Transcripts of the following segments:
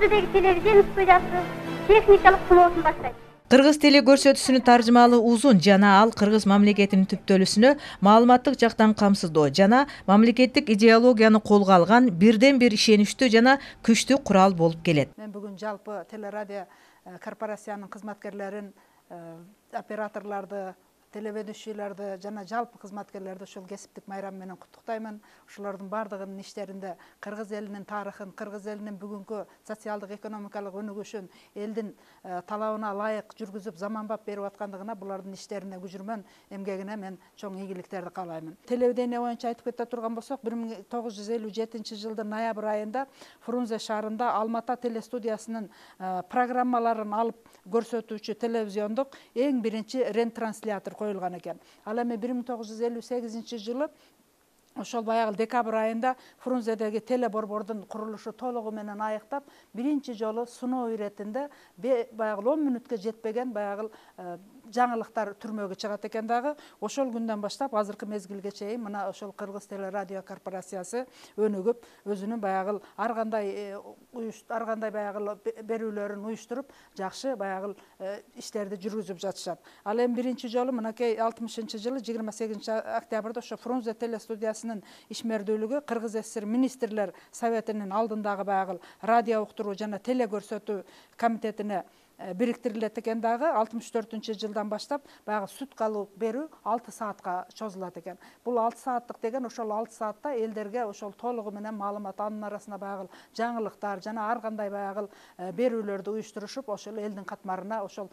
Фрунзедеги телевидение студиясы техникалык сыноосун баштайт. Кыргыз тили көрсөтүүсүнүн таржымалы узун жана ал кыргыз мамлекетинин түптөлүсүнө маалыматтык жактан камсыздоо жана мамлекеттик идеологияны колго алган бирден бир ишеничтүү жана күчтүү курал болуп келет. Мен бүгүн жалпы телерадио корпорациянын кызматкерлерин, операторлорду, телеведущийлерди жана жалпы кызматкерлерди ушул кесиптик майрам менен куттуктаймын. Ушулардын бардыгынын иштеринде кыргыз элинин тарыхын, кыргыз элинин бүгүнкү социалдык экономикалык өнүгүшүн элдин талабына ылайык жүргүзүп заманбап берип аткандыгына булардын иштерине, күжүрмөн эмгегине мен чоң ийгиликтерди каалаймын. Телевидение боюнча айтып кете турган болсок, 1957-жылдын ноябрь айында Фрунзе шаарында Алмата телестудиясынын программаларын алып көрсөтүүчү телевизиондук эң биринчи ретранслятор коюлган экен. Ал эми 1958-жылы ошол баягы декабрь айында Фрунзедеги телеборбордун курулушу толугу менен айыктап, биринчи жолу суноо иретинде баягы 10 мүнөткө жетпеген баягы жаңылыктар түрмөгө чыгат экен дагы. Ошол күндөн баштап азыркы мезгилге чейин мына ошол Кыргыз телерадио корпорациясы өнүгүп, өзүнүн баягы ар кандай баягы берүүлөрүн уюштуруп, жакшы баягы иштерди жүргүзүп жатышат. Ал эми биринчи жолу мынакей 60-жылы 28 октябрда ошо Фрунзе телестудиясынын ишмердүүлүгү Кыргыз СССР министрлер советинин алдындагы баягы радио уктуруу жана телекөрсөтүү комитетине бириктирилет экен дагы. 64-жылдан баштап баягы суткалуу берүү 6 саатка чозулат экен. Бул 6 сааттык деген ошол 6 саатта элдерге ошол толугу менен маалымат, анын арасында баягы жаңылыктар жана ар кандай баягы берүүлөрдү уюштурушуп, ошол элдин катмарына ошол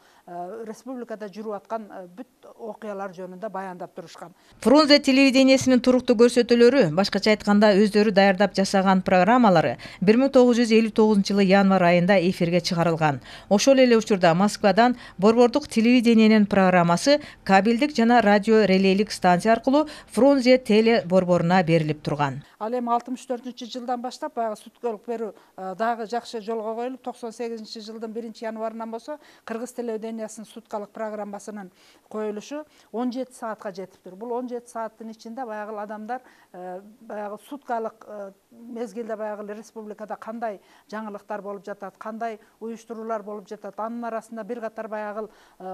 республикада жүрүп аткан бүт окуялар жөнүндө баяндап турушкан. Фрунзе телевидениесинин туруктуу көрсөтүүлөрү, башкача айтканда өздөрү даярдап жасаган программалары 1959-жылы январь айында эфирге чыгарылган. Ошол эле учурда Москвадан борбордук телевидениенин программасы кабелдик жана радио релейлик станция аркылуу Фрунзе теле борборуна берилип турган. Ал эми 64-жылдан баштап баягы суткалык берүү дагы жакшы жолго коюлуп, 98-жылдын 1-январынан болсо Кыргыз телевидениясынын суткалык программасынын коюлушу 17 саатка жетиптир. Бул 17 сааттын ичинде баягы адамдар баягы суткалык мезгилде баягы республикада кандай жаңылыктар болуп жатат, кандай уюштуруулар болуп жатат, анын арасында бир катар баягы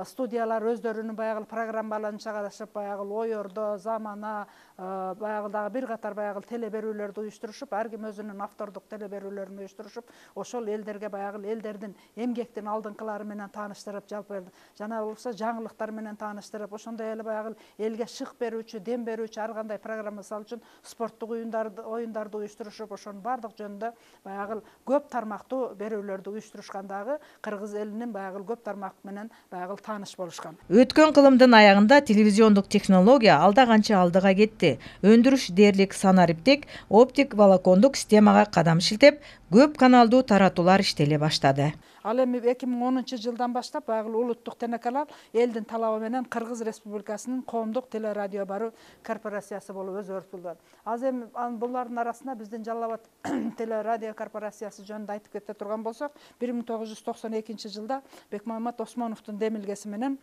студиялар өздөрүнүн баягы программаларын чыгарышып, баягы ойордо, замана, баягы дагы бир катар баягы телеберүүлөрдү уюштурушуп, ар ким өзүнүн автордук телеберүүлөрүн уюштурушуп, ошол элдерге баягы элдердин эмгектин алдыңкылары менен тааныштырып, жалпы жана болсо жаңылыктар менен тааныштырып, ошондой эле баягы элге шык берүүчү, дем берүүчү ар кандай программа, мисалы үчүн спорттук оюндарды уюштурушуп, ошонун бардык жөнүндө баягы көп тармактуу берүүлөрдү уюштурушкандагы Кыргыз элинин баягы көп тармак менен баягы тааныш болушкан. Өткөн кылымдын аягында телевизиондук технология алда канча алдыга кетти. Өндүрүш дээрлик санариптик, оптик волокондук системага кадам шилтеп, көп каналдуу таратуулар иштеле баштады. Ал эми 2010-жылдан баштап баягы улуттук телеканал элдин талабы менен Кыргыз Республикасынын коомдук телерадио баруу корпорациясы болуп өзгөртүлдү. Азыр эми булардын арасында биздин Жалал Абад телерадио корпорациясы жөнүндө айтып кете турган болсок, 1992-жылда Бекмамат Осмоновдун демилгеси менен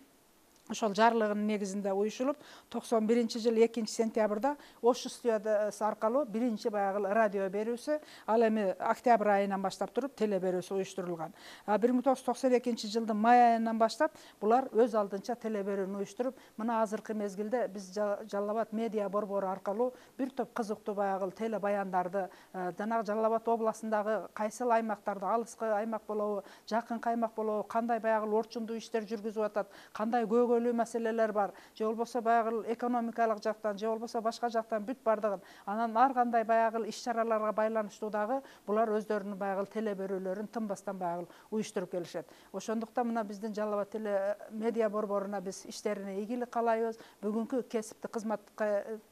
ошол жарлыгынын негизинде уюшулуп, 91-жыл 2-сентябрда Ош студиясы аркылуу биринчи баягы радио берүүсү, ал эми октябрь айынан баштап туруп теле берүүсү уюштурулган. 1992-жылдын май айынан баштап булар өз алдынча теле берүүнү уюштуруп, мына азыркы мезгилде биз Жалал Абад медиа борбору аркылуу бир топ кызыктуу баягы теле баяндарды, жанагы Жалал Абад областындагы кайсыл аймактарда, алыскы аймак болобу, жакын аймак болобу, кандай баягы орчундуу иштер жүргүзүп атат, кандай маселелер бар, же болбосо баягы экономикалык жактан, же болбосо башка жактан бүт бардыгын, анан ар кандай баягы иш-чараларга байланыштуу дагы булар өздөрүнүн баягы теле берүүлөрүн тынбастан баягы уюштуруп келишет. Ошондуктан мына биздин Жалал Абад теле медиа борборуна биз иштерине ийгилик каалайбыз. Бүгүнкү кесиптик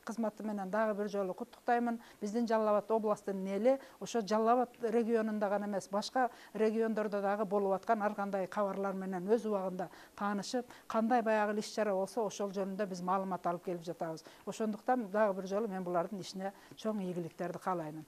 кызматы менен дагы бир жолу куттуктаймын. Биздин Жалал Абад областынын эли ошо Жалал Абад регионунда гана эмес, башка региондордо дагы болуп аткан ар кандай кабарлар менен өз убагында таанышып, кандай баягы иш-чара болсо ошол жөнүндө биз маалымат алып келип жатабыз. Ошондуктан дагы бир жолу мен булардын ишине чоң ийгиликтерди каалаймын.